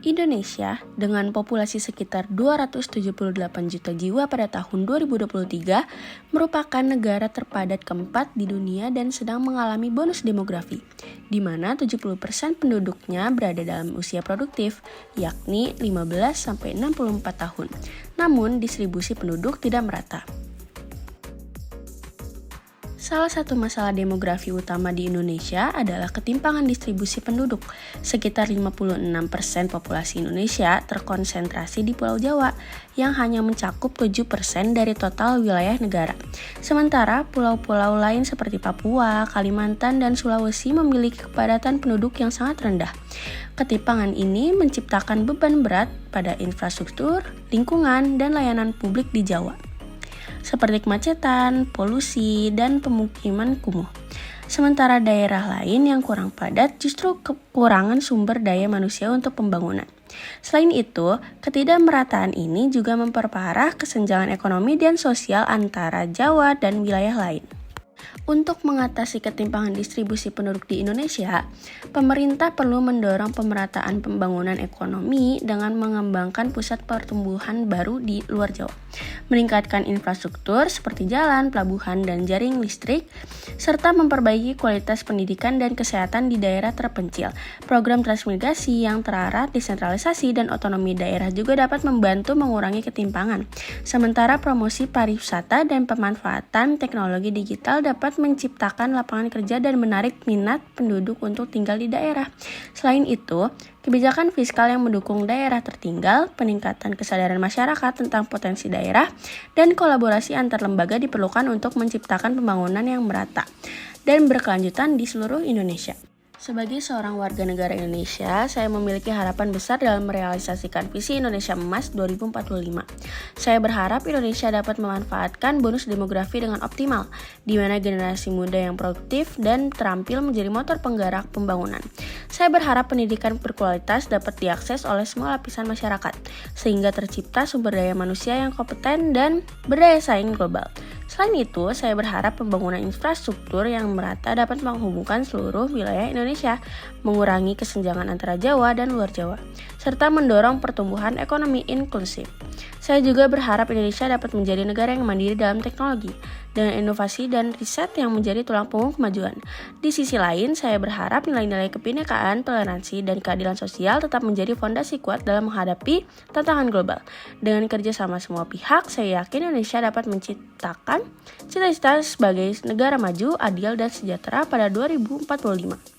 Indonesia dengan populasi sekitar 278 juta jiwa pada tahun 2023 merupakan negara terpadat keempat di dunia dan sedang mengalami bonus demografi, di mana 70% penduduknya berada dalam usia produktif, yakni 15-64 tahun. Namun, distribusi penduduk tidak merata. Salah satu masalah demografi utama di Indonesia adalah ketimpangan distribusi penduduk. Sekitar 56% populasi Indonesia terkonsentrasi di Pulau Jawa, yang hanya mencakup 7% dari total wilayah negara. Sementara pulau-pulau lain seperti Papua, Kalimantan, dan Sulawesi memiliki kepadatan penduduk yang sangat rendah. Ketimpangan ini menciptakan beban berat pada infrastruktur, lingkungan, dan layanan publik di Jawa, seperti kemacetan, polusi, dan pemukiman kumuh. Sementara daerah lain yang kurang padat justru kekurangan sumber daya manusia untuk pembangunan. Selain itu, ketidakmerataan ini juga memperparah kesenjangan ekonomi dan sosial antara Jawa dan wilayah lain. Untuk mengatasi ketimpangan distribusi penduduk di Indonesia, pemerintah perlu mendorong pemerataan pembangunan ekonomi dengan mengembangkan pusat pertumbuhan baru di luar Jawa, meningkatkan infrastruktur seperti jalan, pelabuhan, dan jaring listrik, serta memperbaiki kualitas pendidikan dan kesehatan di daerah terpencil. Program transmigrasi yang terarah, desentralisasi, dan otonomi daerah juga dapat membantu mengurangi ketimpangan. Sementara promosi pariwisata dan pemanfaatan teknologi digital dapat menciptakan lapangan kerja dan menarik minat penduduk untuk tinggal di daerah. Selain itu, kebijakan fiskal yang mendukung daerah tertinggal, peningkatan kesadaran masyarakat tentang potensi daerah, dan kolaborasi antar lembaga diperlukan untuk menciptakan pembangunan yang merata dan berkelanjutan di seluruh Indonesia. Sebagai seorang warga negara Indonesia, saya memiliki harapan besar dalam merealisasikan visi Indonesia Emas 2045. Saya berharap Indonesia dapat memanfaatkan bonus demografi dengan optimal, di mana generasi muda yang produktif dan terampil menjadi motor penggerak pembangunan. Saya berharap pendidikan berkualitas dapat diakses oleh semua lapisan masyarakat, sehingga tercipta sumber daya manusia yang kompeten dan berdaya saing global. Selain itu, saya berharap pembangunan infrastruktur yang merata dapat menghubungkan seluruh wilayah Indonesia, mengurangi kesenjangan antara Jawa dan luar Jawa, serta mendorong pertumbuhan ekonomi inklusif. Saya juga berharap Indonesia dapat menjadi negara yang mandiri dalam teknologi, dengan inovasi dan riset yang menjadi tulang punggung kemajuan. Di sisi lain, saya berharap nilai-nilai kebinekaan, toleransi, dan keadilan sosial tetap menjadi fondasi kuat dalam menghadapi tantangan global. Dengan kerjasama semua pihak, saya yakin Indonesia dapat menciptakan cita-cita sebagai negara maju, adil, dan sejahtera pada 2045.